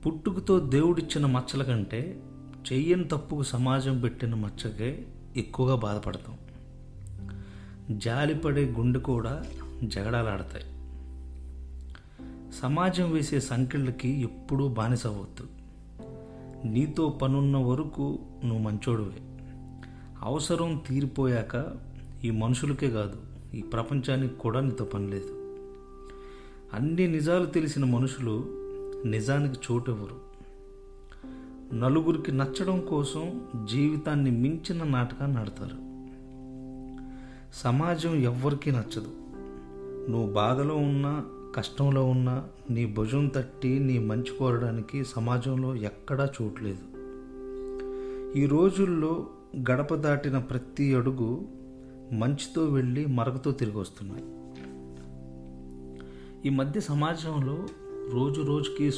పుట్టుకతో దేవుడిచ్చిన మచ్చల కంటే చెయ్యని తప్పుకు సమాజం పెట్టిన మచ్చకే ఎక్కువగా బాధపడతాం. జాలిపడే గుండె కూడా జగడాలాడతాయి. సమాజం వేసే సంకెళ్ళకి ఎప్పుడూ బానిసవద్దు. నీతో పనున్న వరకు నువ్వు మంచోడువే. అవసరం తీరిపోయాక ఈ మనుషులకే కాదు, ఈ ప్రపంచానికి కూడా నీతో పని లేదు. అన్ని నిజాలు తెలిసిన మనుషులు నిజానికి చోటెవరు. నలుగురికి నచ్చడం కోసం జీవితాన్ని మించిన నాటకాన్ని ఆడతారు. సమాజం ఎవ్వరికీ నచ్చదు. నువ్వు బాధలో ఉన్నా, కష్టంలో ఉన్నా నీ భుజం తట్టి నీ మంచి కోరడానికి సమాజంలో ఎక్కడా చోట్లేదు. ఈ రోజుల్లో గడప దాటిన ప్రతి అడుగు మంచితో వెళ్ళి మరకతో తిరిగి వస్తున్నాయి. ఈ మధ్య సమాజంలో రోజు రోజుకి